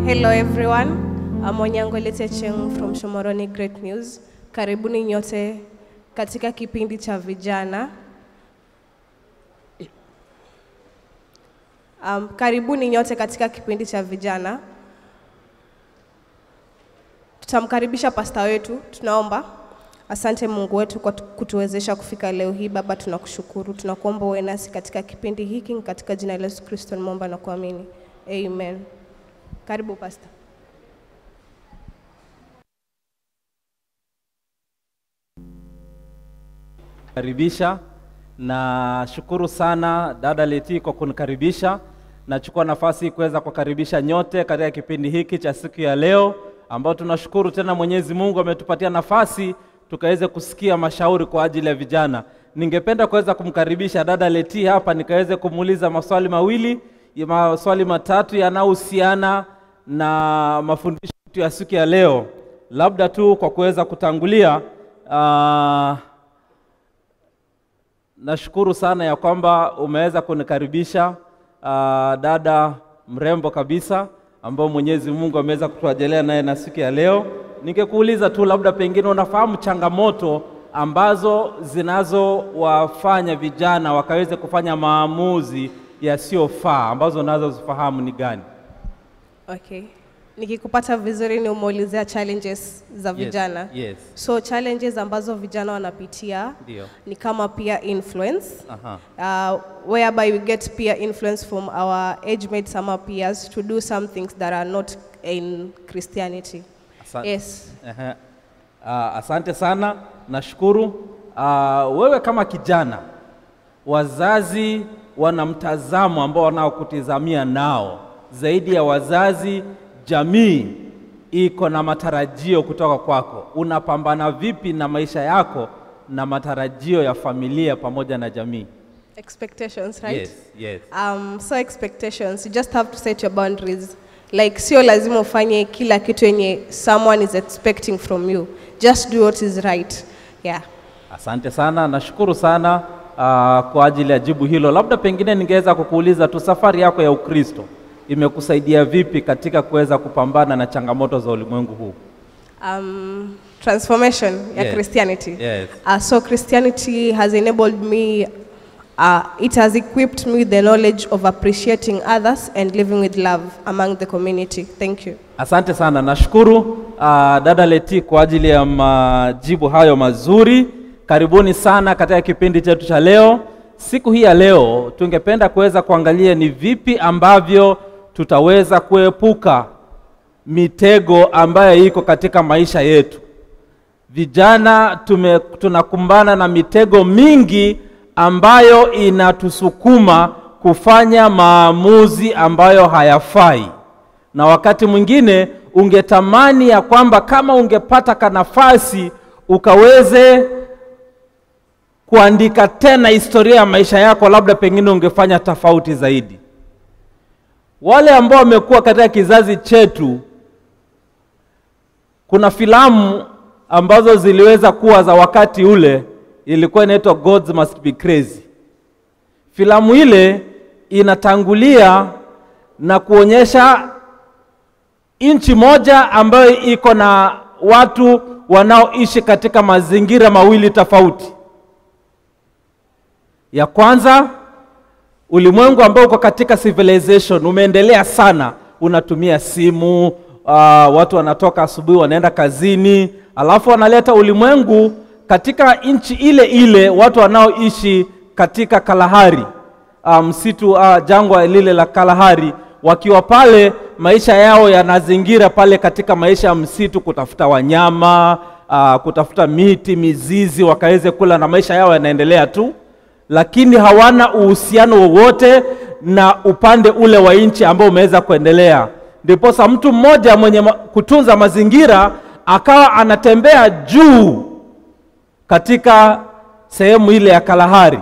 Hello everyone, I'm Onyango Letecheng from Shomoroni Great News. Karibuni nyote katika kipindi cha vijana. Karibuni nyote katika kipindi cha vijana. Tutamkaribisha pasta wetu, tunaomba. Asante Mungu wetu kwa kutuwezesha kufika leo hii. Baba, tunakushukuru. Tunakuomba uwe nasi katika kipindi hiki katika jina la Yesu Kristo nimeomba na kuamini. Amen. Karibu pasta. Karibisha na shukuru sana dada Leti kwa kunikaribisha. Nachukua nafasi kuweza kukaribisha nyote katika kipindi hiki cha siku ya leo, ambao tunashukuru tena Mwenyezi Mungu ametupatia nafasi tukaweze kusikia mashauri kwa ajili ya vijana. Ningependa kuweza kumkaribisha dada Leti hapa nikaweze kumuuliza maswali matatu yanayohusiana na mafundisho ya siku ya leo. Labda tu kwa kuweza kutangulia, nashukuru sana ya kwamba umeweza kunikaribisha dada mrembo kabisa ambao Mwenyezi Mungu ameweza kutuajalia naye na siku ya leo. Ningekuuliza tu labda pengine unafahamu changamoto ambazo zinazowafanya vijana wakaweze kufanya maamuzi yasiyofaa, ambazo unazozifahamu ni gani? Okay. Nikikupata vizuri ni umuulizea challenges za vijana. Yes. So challenges ambazo vijana wanapitia ni kama peer influence. Whereby we get peer influence from our age mates ama peers to do some things that are not in Christianity. Yes. Asante sana, nashukuru. Wewe kama kijana, wazazi wana mtazamo ambao wanaokutizamia nao. Zaidi ya wazazi, jamii iko na matarajio kutoka kwako. Unapambana vipi na maisha yako na matarajio ya familia pamoja na jamii? Expectations, right? Yes. So expectations, you just have to set your boundaries. Like, sio lazima ufanye kila kitu yenye someone is expecting from you. Just do what is right. Yeah. Asante sana, nashukuru sana kwa ajili ya jibu hilo. Labda pengine ningeweza kukuuliza tu, safari yako ya Ukristo imekusaidia vipi katika kuweza kupambana na changamoto za ulimwengu huu? Transformation ya Christianity. Yes. So Christianity has enabled me, it has equipped me with the knowledge of appreciating others and living with love among the community. Thank you. Asante sana, nashukuru dada Leti kwa ajili ya majibu hayo mazuri. Karibuni sana katika kipindi chetu cha leo. Siku hii ya leo tungependa kuweza kuangalia ni vipi ambavyo tutaweza kuepuka mitego ambayo iko katika maisha yetu. Vijana tunakumbana na mitego mingi ambayo inatusukuma kufanya maamuzi ambayo hayafai. Na wakati mwingine ungetamani ya kwamba kama ungepata nafasi ukaweze kuandika tena historia ya maisha yako, labda pengine ungefanya tofauti zaidi. Wale ambao wamekuwa katika kizazi chetu, kuna filamu ambazo ziliweza kuwa za wakati ule, ilikuwa inaitwa Gods Must Be Crazy. Filamu ile inatangulia na kuonyesha nchi moja ambayo iko na watu wanaoishi katika mazingira mawili tofauti. Ya kwanza, ulimwengu ambao uko katika civilization, umeendelea sana, unatumia simu, watu wanatoka asubuhi wanaenda kazini, alafu wanaleta ulimwengu katika nchi ile ile, watu wanaoishi katika Kalahari, msitu, jangwa lile la Kalahari, wakiwa pale maisha yao yanazingira pale katika maisha ya msitu, kutafuta wanyama, kutafuta miti, mizizi, wakaweze kula, na maisha yao yanaendelea tu, lakini hawana uhusiano wowote na upande ule wa nchi ambao umeweza kuendelea. Ndipo mtu mmoja mwenye kutunza mazingira akawa anatembea juu katika sehemu ile ya Kalahari.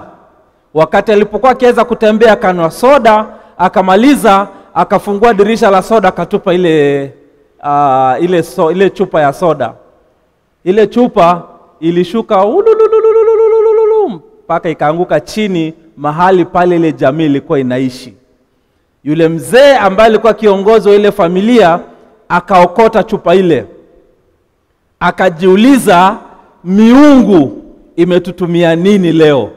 Wakati alipokuwa akiweza kutembea, akanywa soda, akamaliza, akafungua dirisha la soda, akatupa ile chupa ya soda. Ile chupa ilishuka mpaka ikaanguka chini mahali pale ile jamii ilikuwa inaishi. Yule mzee ambaye alikuwa kiongozi wa ile familia akaokota chupa ile. Akajiuliza, miungu imetutumia nini leo?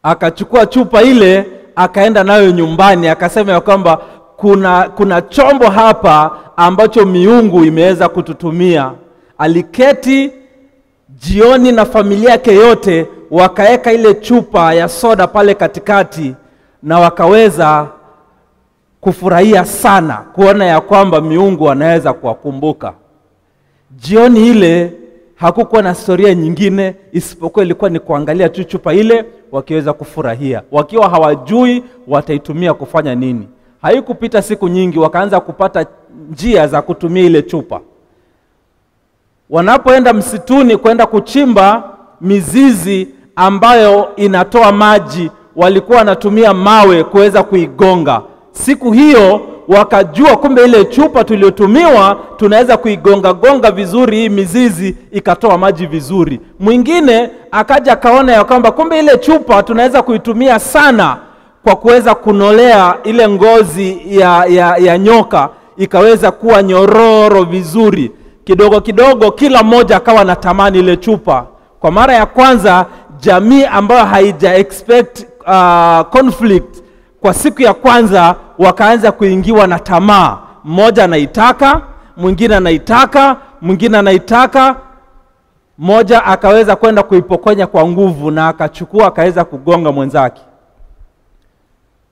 Akachukua chupa ile, akaenda nayo nyumbani, akasema ya kwamba kuna chombo hapa ambacho miungu imeweza kututumia. Aliketi jioni na familia yake yote, wakaeka ile chupa ya soda pale katikati, na wakaweza kufurahia sana kuona ya kwamba miungu anaweza kuwakumbuka. Jioni ile hakukuwa na historia nyingine isipokuwa ilikuwa ni kuangalia tu chupa ile, wakiweza kufurahia, wakiwa hawajui wataitumia kufanya nini. Haikupita siku nyingi, wakaanza kupata njia za kutumia ile chupa. Wanapoenda msituni kwenda kuchimba mizizi ambayo inatoa maji, walikuwa wanatumia mawe kuweza kuigonga. Siku hiyo wakajua kumbe ile chupa tuliotumiwa tunaweza kuigonga vizuri hii mizizi ikatoa maji vizuri. Mwingine akaja kaona ya kwamba kumbe ile chupa tunaweza kuitumia sana kwa kuweza kunolea ile ngozi ya nyoka ikaweza kuwa nyororo vizuri. Kidogo kidogo kila mmoja akawa na tamani ile chupa. Kwa mara ya kwanza jamii ambayo haija expect conflict, kwa siku ya kwanza wakaanza kuingiwa na tamaa. Mmoja anaitaka, mwingine anaitaka, mwingine anaitaka. Mmoja akaweza kwenda kuipokonya kwa nguvu na akachukua akaweza kugonga mwenzake.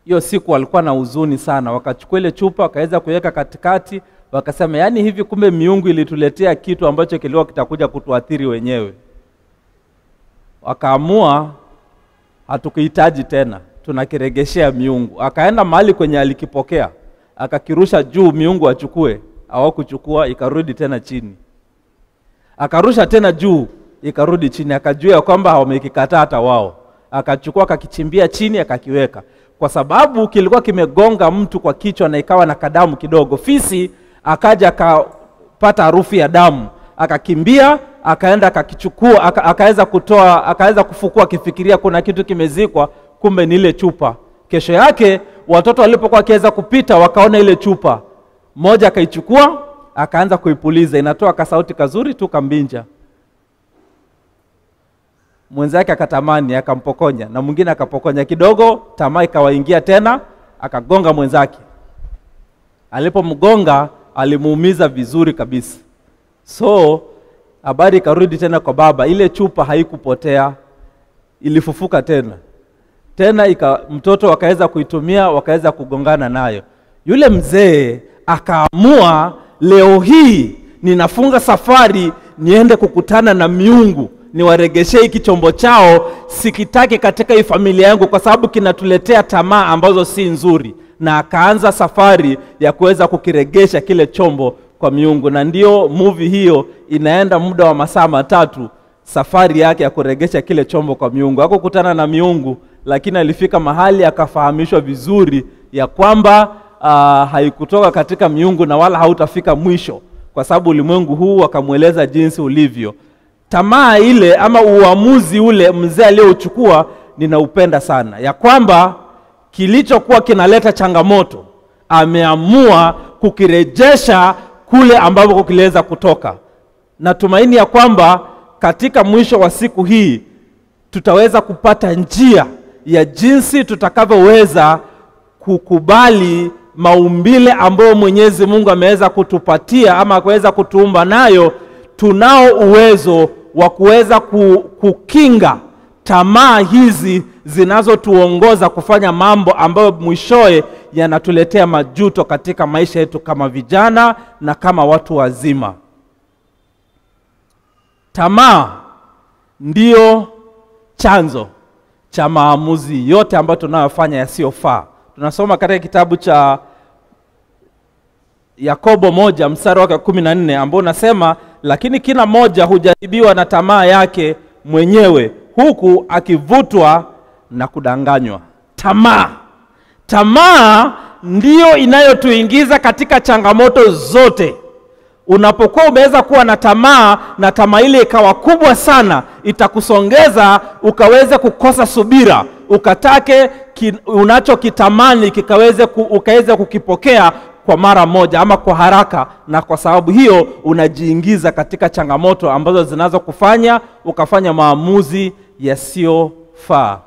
Hiyo siku walikuwa na huzuni sana. Wakachukua ile chupa wakaweza kuweka katikati, wakasema yani hivi kumbe miungu ilituletea kitu ambacho kilikuwa kitakuja kutuathiri wenyewe. Wakaamua hatukihitaji tena, tunakiregeshea miungu. Akaenda mahali kwenye alikipokea, akakirusha juu miungu achukue. Hawakuchukua, ikarudi tena chini. Akarusha tena juu, ikarudi chini. Akajua kwamba wamekikataa hata wao. Akachukua akakichimbia chini akakiweka. Kwa sababu kilikuwa kimegonga mtu kwa kichwa na ikawa na kadamu kidogo. Fisi akaja akapata harufu ya damu, akakimbia, akaenda akakichukua, akaweza kutoa, akaweza kufukua akifikiria kuna kitu kimezikwa, kumbe ni ile chupa. Kesho yake watoto walipokuwa wakiweza kupita wakaona ile chupa. Mmoja akaichukua, akaanza kuipuliza, inatoa kasauti kazuri tu kambinja. Mwenzake akatamani, akampokonya, na mwingine akapokonya. Kidogo tamaa ikawaingia tena, akagonga mwenzake. Alipomgonga alimuumiza vizuri kabisa. So habari ikarudi tena kwa baba, ile chupa haikupotea, ilifufuka tena. Mtoto wakaweza kuitumia, wakaweza kugongana nayo. Yule mzee akaamua, leo hii ninafunga safari niende kukutana na miungu, niwaregeshe hiki chombo chao, sikitaki katika hii familia yangu kwa sababu kinatuletea tamaa ambazo si nzuri. Na akaanza safari ya kuweza kukiregesha kile chombo kwa miungu. Na ndio movie hiyo inaenda muda wa masaa 3, safari yake ya kuregesha kile chombo kwa miungu. Hakukutana na miungu, lakini alifika mahali akafahamishwa vizuri ya kwamba haikutoka katika miungu na wala hautafika mwisho, kwa sababu ulimwengu huu akamueleza jinsi ulivyo. Tamaa ile ama uamuzi ule mzee aliochukua ninaupenda sana, ya kwamba kilichokuwa kinaleta changamoto ameamua kukirejesha kule ambapo kiliweza kutoka. Natumaini ya kwamba katika mwisho wa siku hii tutaweza kupata njia ya jinsi tutakavyoweza kukubali maumbile ambayo Mwenyezi Mungu ameweza kutupatia ama kuweza kutuumba nayo. Tunao uwezo wa kuweza kukinga tamaa hizi zinazotuongoza kufanya mambo ambayo mwishowe yanatuletea majuto katika maisha yetu kama vijana na kama watu wazima. Tamaa ndio chanzo cha maamuzi yote ambayo tunayofanya yasiyofaa. Tunasoma katika kitabu cha Yakobo 1 mstari wa 14 ambao unasema, lakini kila mmoja hujaribiwa na tamaa yake mwenyewe, huku akivutwa na kudanganywa. Tamaa ndio inayotuingiza katika changamoto zote. Unapokuwa umeweza kuwa na tamaa na tamaa ile ikawa kubwa sana, itakusongeza ukaweze kukosa subira, ukatake unachokitamani ukaweze kukipokea kwa mara moja ama kwa haraka, na kwa sababu hiyo unajiingiza katika changamoto ambazo zinazo kufanya ukafanya maamuzi yasiyofaa.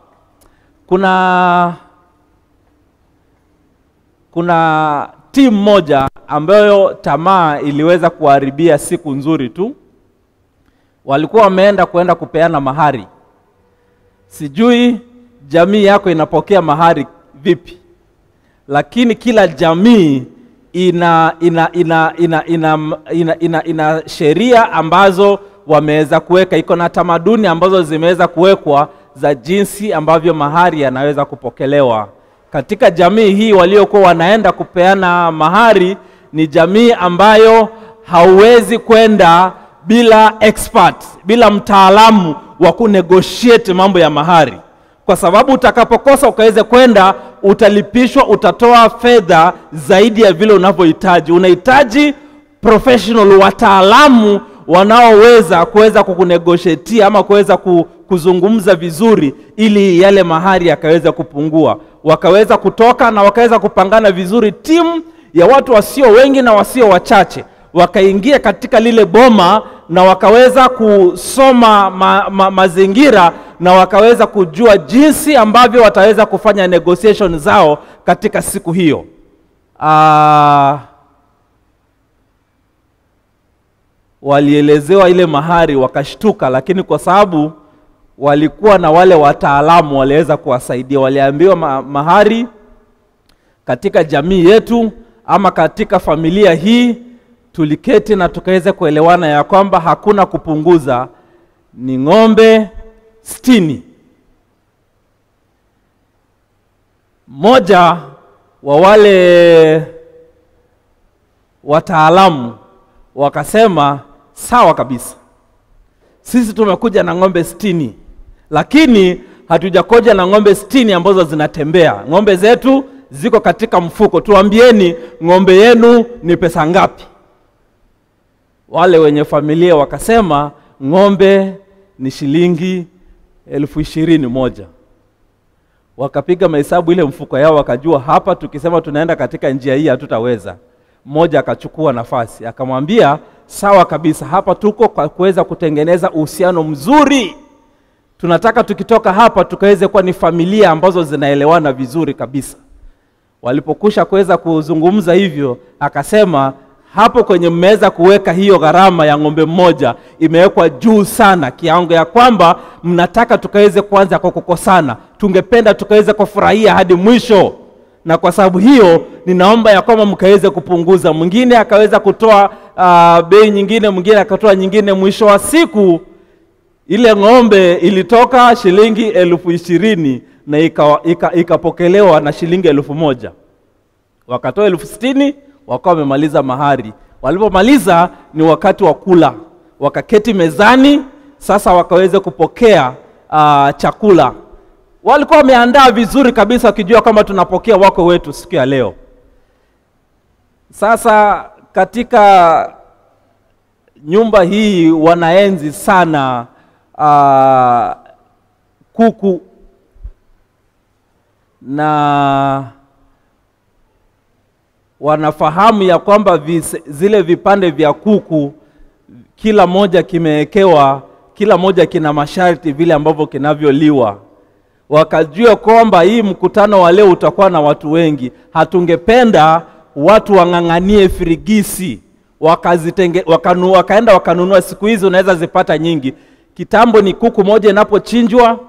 Kuna timu moja ambayo tamaa iliweza kuharibia siku nzuri tu. Walikuwa wameenda kupeana mahari. Sijui jamii yako inapokea mahari vipi, lakini kila jamii ina sheria ambazo wameweza kuweka, iko na tamaduni ambazo zimeweza kuwekwa za jinsi ambavyo mahari yanaweza kupokelewa. Katika jamii hii waliokuwa wanaenda kupeana mahari ni jamii ambayo hauwezi kwenda bila expert, bila mtaalamu wa kunegotiate mambo ya mahari, kwa sababu utakapokosa ukaweze kwenda utalipishwa, utatoa fedha zaidi ya vile unavyohitaji. Unahitaji professional, wataalamu wanaoweza kukunegotiate ama kuweza kuzungumza vizuri ili yale mahari yakaweza kupungua. Wakaweza kutoka na wakaweza kupangana vizuri, timu ya watu wasio wengi na wasio wachache, wakaingia katika lile boma na wakaweza kusoma mazingira na wakaweza kujua jinsi ambavyo wataweza kufanya negotiation zao katika siku hiyo. Walielezewa ile mahari wakashtuka, lakini kwa sababu walikuwa na wale wataalamu waliweza kuwasaidia. Waliambiwa mahari katika jamii yetu ama katika familia hii, tuliketi na tukaweza kuelewana ya kwamba hakuna kupunguza, ni ng'ombe 60. Mmoja wa wale wataalamu wakasema sawa kabisa, sisi tumekuja na ng'ombe 60, lakini hatujakoja na ng'ombe 60 ambazo zinatembea. Ng'ombe zetu ziko katika mfuko, tuambieni ng'ombe yenu ni pesa ngapi? Wale wenye familia wakasema ng'ombe ni shilingi 20,000 moja. Wakapiga mahesabu ile mfuko yao, wakajua hapa tukisema tunaenda katika njia hii hatutaweza. Mmoja akachukua nafasi akamwambia sawa kabisa, hapa tuko kwa kuweza kutengeneza uhusiano mzuri, tunataka tukitoka hapa tukaweze kuwa ni familia ambazo zinaelewana vizuri kabisa. Walipokusha kuweza kuzungumza hivyo, akasema hapo kwenye mmeweza kuweka hiyo gharama ya ng'ombe mmoja imewekwa juu sana, kiango ya kwamba mnataka tukaweze kuanza kwa kukosana, tungependa tukaweze kufurahia hadi mwisho, na kwa sababu hiyo ninaomba ya kwamba mkaweze kupunguza. Mwingine akaweza kutoa bei nyingine, mwingine akatoa nyingine. Mwisho wa siku ile ng'ombe ilitoka shilingi 20,000 na ikapokelewa na shilingi 1,000. Wakatoa 60,000, wakawa wamemaliza mahari. Walipomaliza ni wakati wa kula, wakaketi mezani sasa wakaweza kupokea chakula. Walikuwa wameandaa vizuri kabisa wakijua kama tunapokea wako wetu siku ya leo. Sasa katika nyumba hii wanaenzi sana kuku, na wanafahamu ya kwamba zile vipande vya kuku kila moja kimewekewa, kila moja kina masharti vile ambavyo kinavyoliwa. Wakajua kwamba hii mkutano wa leo utakuwa na watu wengi, hatungependa watu wang'ang'anie firigisi. Wakaenda wakanunua, siku hizi unaweza zipata nyingi. Kitambo ni kuku moja inapochinjwa,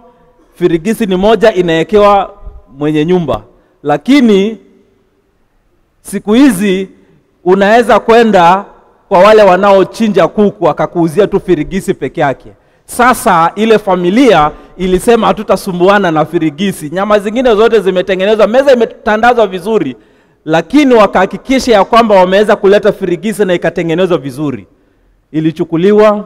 firigisi ni moja inawekewa mwenye nyumba, lakini siku hizi unaweza kwenda kwa wale wanaochinja kuku akakuuzia tu firigisi peke yake. Sasa ile familia ilisema hatutasumbuana na firigisi, nyama zingine zote zimetengenezwa, meza imetandazwa vizuri, lakini wakahakikisha ya kwamba wameweza kuleta firigisi na ikatengenezwa vizuri. Ilichukuliwa,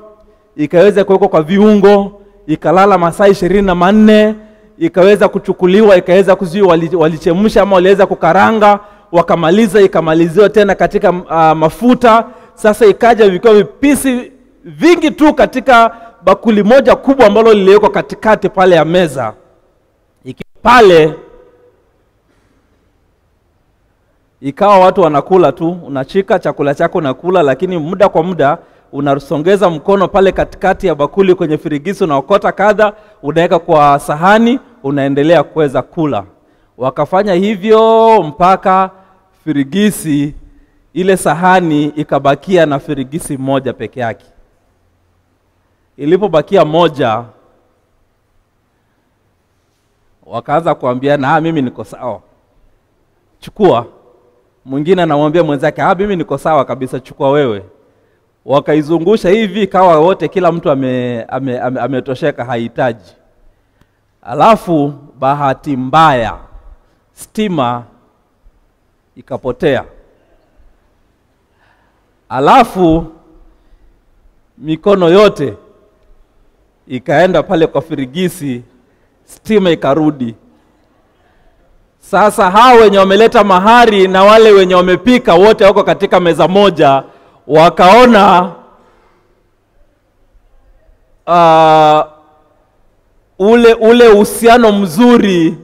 ikaweza kuwekwa kwa viungo, ikalala masaa 24, ikaweza kuchukuliwa, ikaweza kuziwa, walichemsha ama waliweza kukaranga, wakamaliza, ikamaliziwa tena katika mafuta. Sasa ikaja vikiwa vipisi vingi tu katika bakuli moja kubwa ambalo liliwekwa katikati pale ya meza. Pale Ikawa watu wanakula tu, unachika chakula chako unakula, lakini muda kwa muda unasongeza mkono pale katikati ya bakuli kwenye firigisi, unaokota kadha, unaweka kwa sahani, unaendelea kuweza kula. Wakafanya hivyo mpaka firigisi, ile sahani ikabakia na firigisi moja peke yake. Ilipobakia moja, wakaanza kuambiana, mimi niko sawa, chukua. Mwingine anamwambia mwenzake, mimi niko sawa kabisa, chukua wewe. Wakaizungusha hivi, kawa wote kila mtu ametosheka, hahitaji. Alafu bahati mbaya stima ikapotea. Alafu mikono yote ikaenda pale kwa firigisi, stima ikarudi. Sasa hao wenye wameleta mahari na wale wenye wamepika wote wako katika meza moja, wakaona ule uhusiano mzuri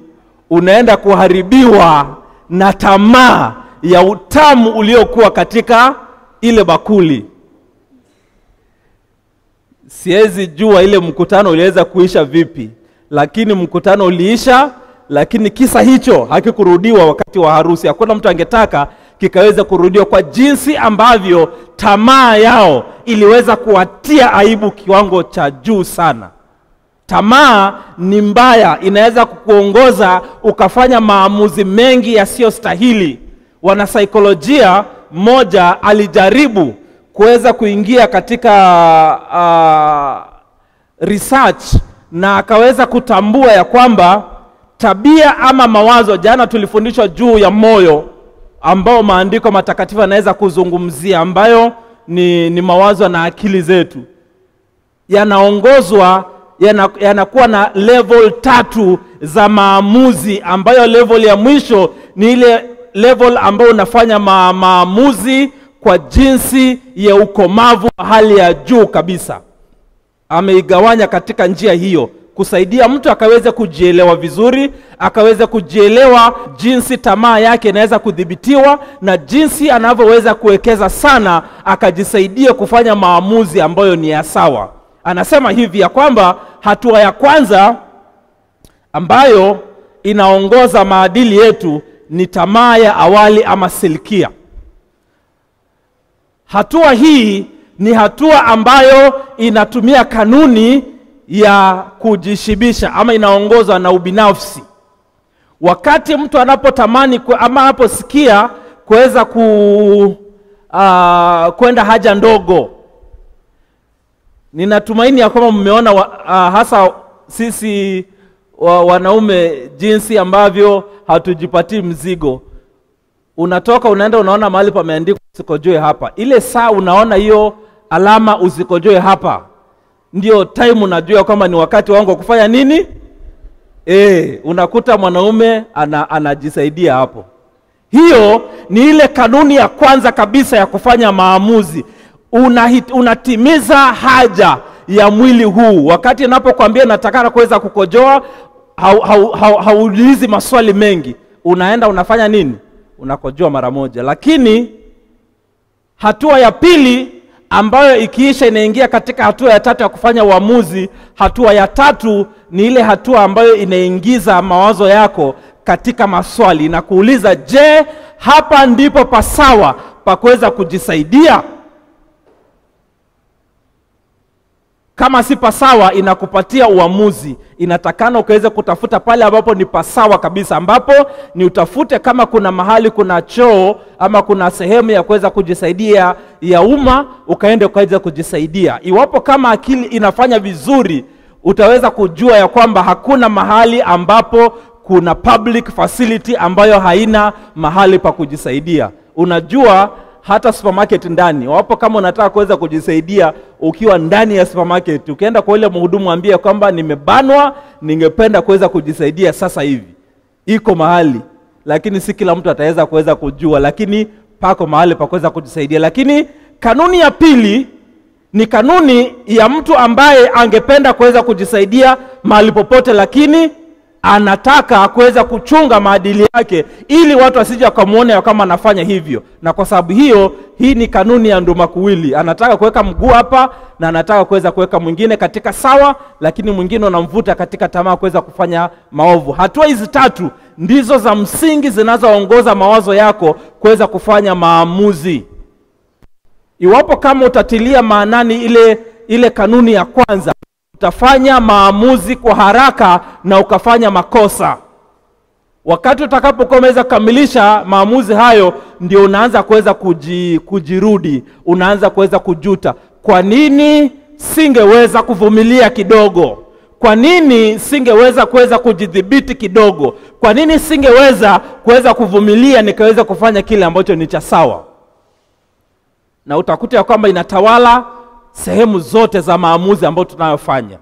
unaenda kuharibiwa na tamaa ya utamu uliokuwa katika ile bakuli. Siwezi jua ile mkutano uliweza kuisha vipi, lakini mkutano uliisha, lakini kisa hicho hakikurudiwa wakati wa harusi. Hakuna mtu angetaka kikaweza kurudiwa, kwa jinsi ambavyo tamaa yao iliweza kuwatia aibu kiwango cha juu sana. Tamaa ni mbaya, inaweza kukuongoza ukafanya maamuzi mengi yasiyostahili. Wanasaikolojia mmoja alijaribu kuweza kuingia katika research na akaweza kutambua ya kwamba tabia ama mawazo, jana tulifundishwa juu ya moyo ambao maandiko matakatifu yanaweza kuzungumzia, ambayo ni mawazo na akili zetu, yanaongozwa yanakuwa na level 3 za maamuzi, ambayo level ya mwisho ni ile level ambayo unafanya maamuzi kwa jinsi ya ukomavu wa hali ya juu kabisa. Ameigawanya katika njia hiyo kusaidia mtu akaweze kujielewa vizuri, akaweze kujielewa jinsi tamaa yake inaweza kudhibitiwa na jinsi anavyoweza kuwekeza sana akajisaidia kufanya maamuzi ambayo ni ya sawa. Anasema hivi ya kwamba hatua ya kwanza ambayo inaongoza maadili yetu ni tamaa ya awali ama silkia. Hatua hii ni hatua ambayo inatumia kanuni ya kujishibisha ama inaongozwa na ubinafsi. Wakati mtu anapotamani ama anaposikia kuweza kwenda haja ndogo, ninatumaini ya kwamba mmeona hasa sisi wanaume jinsi ambavyo hatujipatii mzigo. Unatoka unaenda unaona mahali pameandikwa usikojoe hapa. Ile saa unaona hiyo alama usikojoe hapa, ndio time unajua kwamba ni wakati wangu kufanya nini? Unakuta mwanaume anajisaidia hapo. Hiyo ni ile kanuni ya kwanza kabisa ya kufanya maamuzi. Unatimiza haja ya mwili huu. Wakati ninapokuambia nataka kuweza kukojoa, hauulizi maswali mengi. Unaenda unafanya nini? Unakojoa mara moja. Lakini hatua ya pili ambayo ikiisha inaingia katika hatua ya tatu ya kufanya uamuzi. Hatua ya tatu ni ile hatua ambayo inaingiza mawazo yako katika maswali na kuuliza, je, hapa ndipo pasawa pa kuweza kujisaidia? Kama si pasawa, inakupatia uamuzi. Inatakana ukaweze kutafuta pale ambapo ni pasawa kabisa, ambapo ni utafute kama kuna mahali kuna choo ama kuna sehemu ya kuweza kujisaidia ya umma, ukaende ukaweza kujisaidia. Iwapo kama akili inafanya vizuri, utaweza kujua ya kwamba hakuna mahali ambapo kuna public facility ambayo haina mahali pa kujisaidia. Unajua hata supermarket ndani, wapo kama unataka kuweza kujisaidia ukiwa ndani ya supermarket, ukienda kwa ile mhudumu ambie kwamba nimebanwa, ningependa kuweza kujisaidia sasa hivi. Iko mahali, lakini si kila mtu ataweza kuweza kujua, lakini pako mahali pa kuweza kujisaidia. Lakini kanuni ya pili ni kanuni ya mtu ambaye angependa kuweza kujisaidia mahali popote, lakini anataka kuweza kuchunga maadili yake ili watu wasije kumuone kama anafanya hivyo. Na kwa sababu hiyo, hii ni kanuni ya ndumakuwili. Anataka kuweka mguu hapa na anataka kuweza kuweka mwingine katika sawa, lakini mwingine unamvuta katika tamaa kuweza kufanya maovu. Hatua hizi tatu ndizo za msingi zinazoongoza mawazo yako kuweza kufanya maamuzi. Iwapo kama utatilia maanani ile kanuni ya kwanza, utafanya maamuzi kwa haraka na ukafanya makosa. Wakati utakapokuwa umeweza kukamilisha maamuzi hayo, ndio unaanza kuweza kujirudi, unaanza kuweza kujuta. Kwa nini singeweza kuvumilia kidogo? Kwa nini singeweza kuweza kujidhibiti kidogo? Kwa nini singeweza kuweza kuvumilia nikaweza kufanya kile ambacho ni cha sawa? Na utakuta kwamba inatawala sehemu zote za maamuzi ambayo tunayofanya.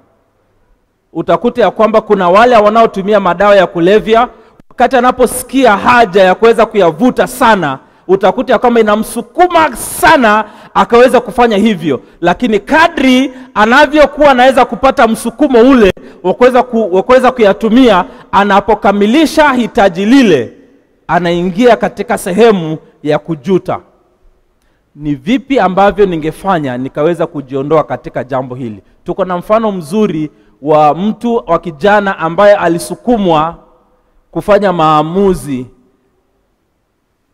Utakuta ya kwamba kuna wale wanaotumia madawa ya kulevya, wakati anaposikia haja ya kuweza kuyavuta sana, utakuta ya kwamba inamsukuma sana akaweza kufanya hivyo. Lakini kadri anavyokuwa anaweza kupata msukumo ule wa kuweza kuyatumia, anapokamilisha hitaji lile, anaingia katika sehemu ya kujuta. Ni vipi ambavyo ningefanya nikaweza kujiondoa katika jambo hili? Tuko na mfano mzuri wa mtu wa kijana ambaye alisukumwa kufanya maamuzi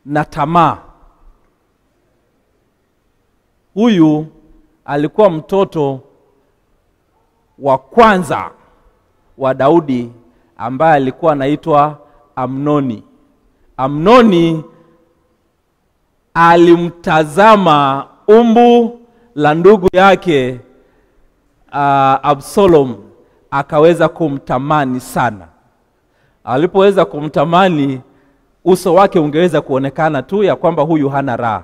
na tamaa. Huyu alikuwa mtoto wa kwanza wa Daudi ambaye alikuwa anaitwa Amnoni. Amnoni alimtazama umbu la ndugu yake Absalom, akaweza kumtamani sana. Alipoweza kumtamani, uso wake ungeweza kuonekana tu ya kwamba huyu hana raha.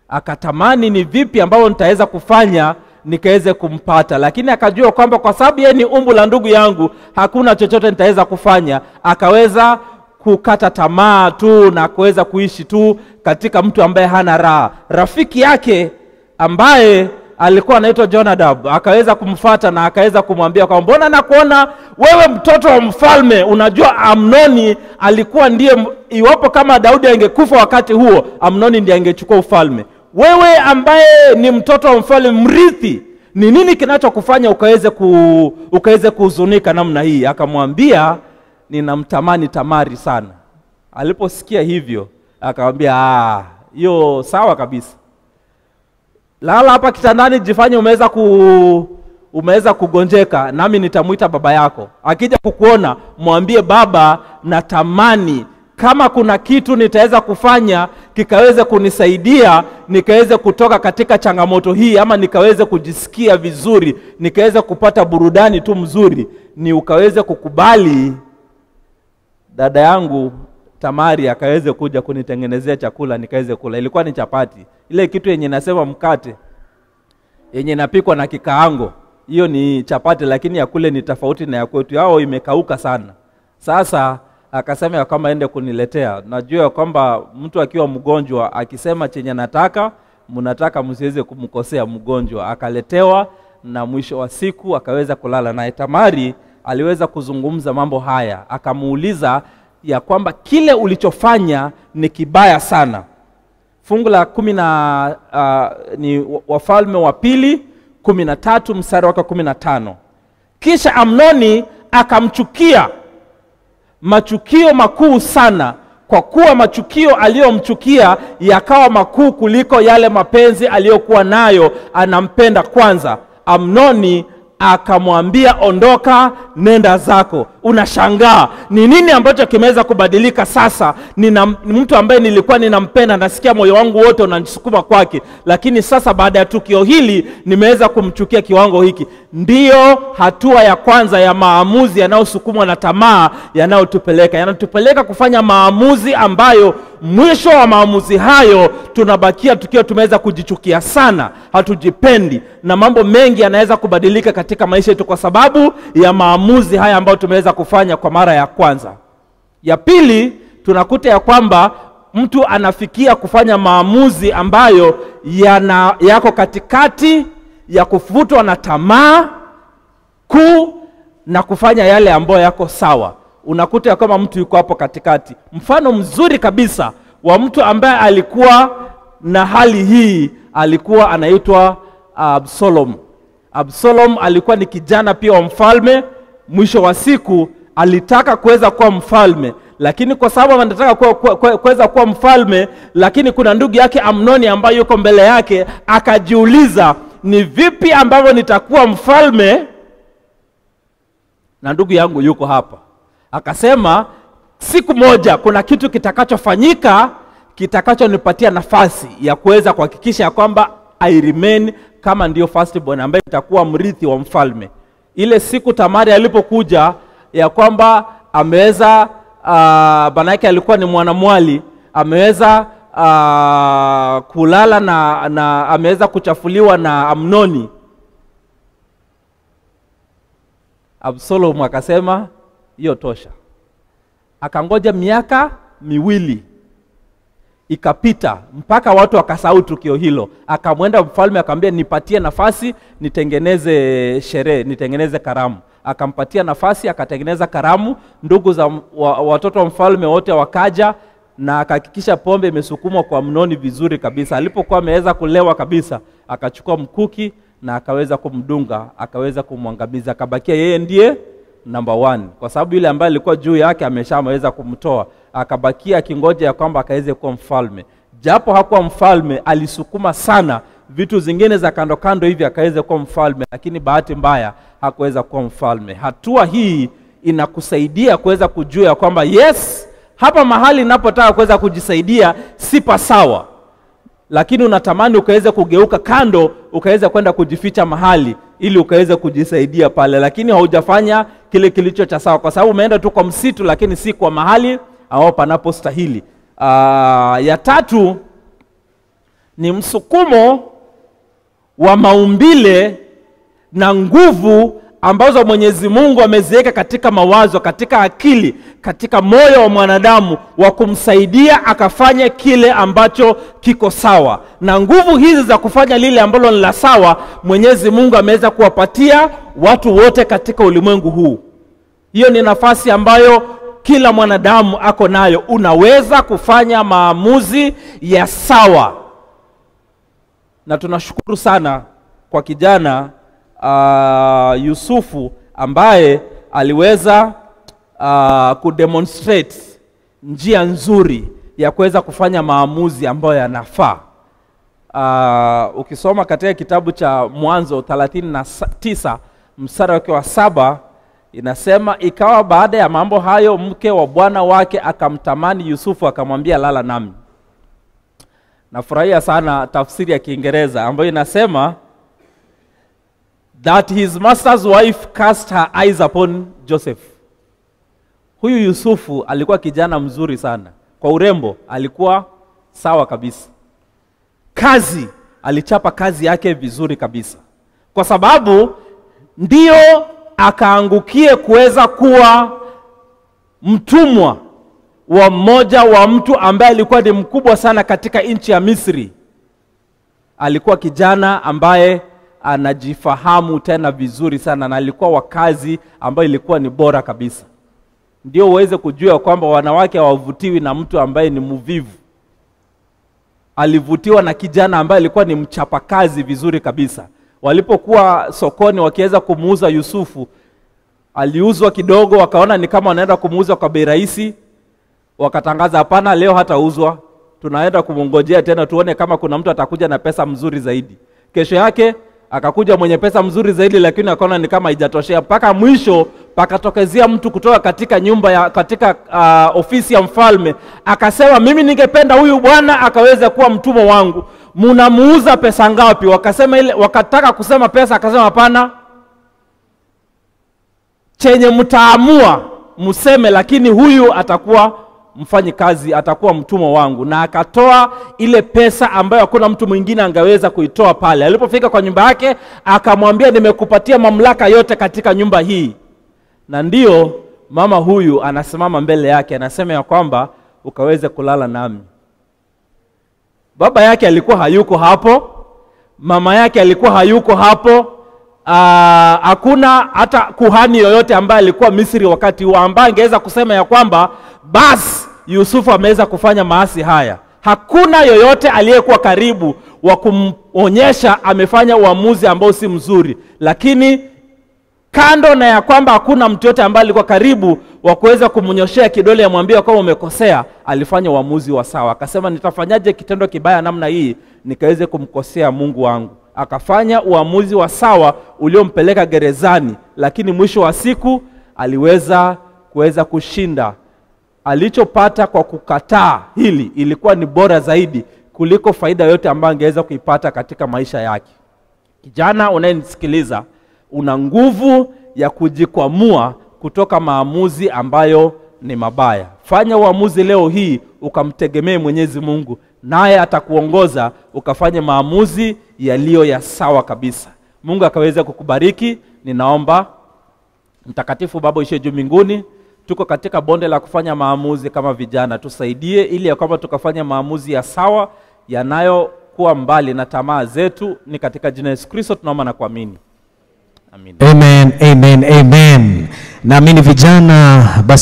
Akatamani ni vipi ambao nitaweza kufanya nikaweze kumpata, lakini akajua kwamba kwa sababu yeye ni umbu la ndugu yangu, hakuna chochote nitaweza kufanya. Akaweza kukata tamaa tu na kuweza kuishi tu katika mtu ambaye hana raha. Rafiki yake ambaye alikuwa anaitwa Jonadab akaweza kumfuata na akaweza kumwambia kwamba mbona nakuona wewe mtoto wa mfalme, unajua Amnoni alikuwa ndiye, iwapo kama Daudi angekufa wakati huo, Amnoni ndiye angechukua ufalme. Wewe ambaye ni mtoto wa mfalme, mrithi, ni nini kinachokufanya ukaweze kuhuzunika namna hii? Akamwambia, ninamtamani Tamari sana. Aliposikia hivyo, akamwambia, hiyo sawa kabisa. Lala hapa kitandani, jifanye umeweza kugonjeka, nami nitamuita baba yako. Akija kukuona, mwambie baba, natamani kama kuna kitu nitaweza kufanya kikaweze kunisaidia nikaweze kutoka katika changamoto hii, ama nikaweze kujisikia vizuri, nikaweze kupata burudani tu mzuri, ni ukaweze kukubali dada yangu Tamari akaweze kuja kunitengenezea chakula nikaweze kula. Ilikuwa ni chapati. Ile kitu yenye nasema mkate, yenye napikwa na kikaango, hiyo ni chapati, lakini ya kule ni tofauti na ya kwetu. Yao imekauka sana. Sasa akasema ya kwamba ende kuniletea. Najua kwamba mtu akiwa mgonjwa akisema chenye nataka, mnataka msiweze kumkosea mgonjwa. Akaletewa na mwisho wa siku akaweza kulala. Na Tamari aliweza kuzungumza mambo haya. Akamuuliza ya kwamba kile ulichofanya ni kibaya sana. Fungu la 10 ni Wafalme wa Pili 13 mstari wa 15. Kisha Amnoni akamchukia machukio makuu sana, kwa kuwa machukio aliyomchukia yakawa makuu kuliko yale mapenzi aliyokuwa nayo anampenda kwanza. Amnoni akamwambia, ondoka, nenda zako. Unashangaa ni nini ambacho kimeweza kubadilika sasa? Mtu ambaye nilikuwa ninampenda, nasikia moyo wangu wote unanisukuma kwake, lakini sasa baada ya tukio hili nimeweza kumchukia kiwango hiki. Ndiyo hatua ya kwanza ya maamuzi yanayosukumwa na tamaa, yanatupeleka kufanya maamuzi ambayo mwisho wa maamuzi hayo tunabakia tukiwa tumeweza kujichukia sana, hatujipendi, na mambo mengi yanaweza kubadilika katika maisha yetu kwa sababu ya maamuzi haya ambayo tumeweza kufanya kwa mara ya kwanza. Ya pili, tunakuta ya kwamba mtu anafikia kufanya maamuzi ambayo yako katikati ya kuvutwa na tamaa kuu na kufanya yale ambayo yako sawa. Unakuta kama mtu yuko hapo katikati. Mfano mzuri kabisa wa mtu ambaye alikuwa na hali hii alikuwa anaitwa Absalom. Absalom alikuwa ni kijana pia wa mfalme. Mwisho wa siku alitaka kuweza kuwa mfalme, lakini kwa sababu anataka kuweza kuwa mfalme, lakini kuna ndugu yake Amnoni ambaye yuko mbele yake, akajiuliza ni vipi ambavyo nitakuwa mfalme na ndugu yangu yuko hapa. Akasema siku moja kuna kitu kitakachofanyika kitakachonipatia nafasi ya kuweza kuhakikisha ya kwamba I remain kama ndio firstborn ambaye itakuwa mrithi wa mfalme. Ile siku Tamari alipokuja ya kwamba ameweza bwana yake alikuwa ni mwanamwali, ameweza kulala na ameweza kuchafuliwa na Amnoni, Absalom akasema hiyo tosha. Akangoja miaka 2 ikapita mpaka watu wakasahau tukio hilo. Akamwenda mfalme akamwambia nipatie nafasi nitengeneze sherehe, nitengeneze karamu. Akampatia nafasi, akatengeneza karamu. Ndugu za watoto wa mfalme wote wakaja na akahakikisha pombe imesukumwa kwa Amnoni vizuri kabisa. Alipokuwa ameweza kulewa kabisa, akachukua mkuki na akaweza kumdunga, akaweza kumwangamiza. Akabakia yeye ndiye number 1 kwa sababu yule ambaye alikuwa juu yake ameshamaweza kumtoa. Akabakia akingoja ya kwamba akaweze kuwa mfalme. Japo hakuwa mfalme, alisukuma sana vitu zingine za kando kando hivi akaweza kuwa mfalme, lakini bahati mbaya hakuweza kuwa mfalme. Hatua hii inakusaidia kuweza kujua ya kwamba yes, hapa mahali ninapotaka kuweza kujisaidia si pasawa, lakini unatamani ukaweza kugeuka kando, ukaweza kwenda kujificha mahali ili ukaweza kujisaidia pale, lakini haujafanya kile kilicho cha sawa, kwa sababu umeenda tu kwa msitu lakini si kwa mahali au panapostahili. Ya tatu ni msukumo wa maumbile na nguvu ambazo Mwenyezi Mungu ameziweka katika mawazo, katika akili, katika moyo wa mwanadamu wa kumsaidia akafanya kile ambacho kiko sawa. Na nguvu hizi za kufanya lile ambalo ni la sawa, Mwenyezi Mungu ameweza kuwapatia watu wote katika ulimwengu huu. Hiyo ni nafasi ambayo kila mwanadamu ako nayo. Unaweza kufanya maamuzi ya sawa. Na tunashukuru sana kwa kijana Yusufu ambaye aliweza kudemonstrate njia nzuri ya kuweza kufanya maamuzi ambayo yanafaa. Ukisoma katika kitabu cha Mwanzo 39 mstari wake wa 7 inasema, ikawa baada ya mambo hayo mke wa bwana wake akamtamani Yusufu akamwambia lala nami. Nafurahia sana tafsiri ya Kiingereza ambayo inasema that his master's wife cast her eyes upon Joseph. Huyu Yusufu alikuwa kijana mzuri sana. Kwa urembo alikuwa sawa kabisa. Kazi, alichapa kazi yake vizuri kabisa. Kwa sababu ndio akaangukie kuweza kuwa mtumwa wa mmoja wa mtu ambaye alikuwa ni mkubwa sana katika nchi ya Misri. Alikuwa kijana ambaye anajifahamu tena vizuri sana, na alikuwa wakazi ambayo ilikuwa ni bora kabisa. Ndio uweze kujua kwamba wanawake hawavutiwi na mtu ambaye ni mvivu. Alivutiwa na kijana ambaye alikuwa ni mchapakazi vizuri kabisa. Walipokuwa sokoni wakiweza kumuuza Yusufu, aliuzwa kidogo, wakaona ni kama wanaenda kumuuza kwa bei rahisi, wakatangaza hapana, leo hatauzwa, tunaenda kumngojea tena tuone kama kuna mtu atakuja na pesa mzuri zaidi. Kesho yake akakuja mwenye pesa mzuri zaidi, lakini akaona ni kama haijatoshea. Mpaka mwisho pakatokezea mtu kutoka katika nyumba ya ofisi ya mfalme, akasema mimi ningependa huyu bwana akaweza kuwa mtumwa wangu. Mnamuuza pesa ngapi? Wakasema ile, wakataka kusema pesa, akasema hapana, chenye mtaamua mseme, lakini huyu atakuwa mfanyi kazi, atakuwa mtumwa wangu. Na akatoa ile pesa ambayo hakuna mtu mwingine angeweza kuitoa pale. Alipofika kwa nyumba yake akamwambia, nimekupatia mamlaka yote katika nyumba hii. Na ndio mama huyu anasimama mbele yake, anasema ya kwamba ukaweze kulala nami. Baba yake alikuwa hayuko hapo, mama yake alikuwa hayuko hapo, hakuna hata kuhani yoyote ambaye alikuwa Misri wakati huo ambaye angeweza kusema ya kwamba basi Yusufu ameweza kufanya maasi haya. Hakuna yoyote aliyekuwa karibu wa kumonyesha amefanya uamuzi ambao si mzuri. Lakini kando na ya kwamba hakuna mtu yote ambaye alikuwa karibu wa kuweza kumnyoshea kidole amwambie kwamba umekosea, alifanya uamuzi wa sawa. Akasema nitafanyaje kitendo kibaya namna hii nikaweze kumkosea Mungu wangu. Akafanya uamuzi wa sawa uliompeleka gerezani, lakini mwisho wa siku aliweza kushinda. Alichopata kwa kukataa hili ilikuwa ni bora zaidi kuliko faida yote ambayo angeweza kuipata katika maisha yake. Kijana unayenisikiliza, una nguvu ya kujikwamua kutoka maamuzi ambayo ni mabaya. Fanya uamuzi leo hii ukamtegemee Mwenyezi Mungu, naye atakuongoza ukafanye maamuzi yaliyo ya sawa kabisa. Mungu akaweza kukubariki. Ninaomba. Mtakatifu Baba uishiye juu mbinguni, tuko katika bonde la kufanya maamuzi kama vijana. Tusaidie ili ya kwamba tukafanya maamuzi ya sawa yanayokuwa mbali na tamaa zetu. Ni katika jina la Yesu Kristo tunaomba na kuamini. Amen. Amen, amen, amen. Naamini vijana basi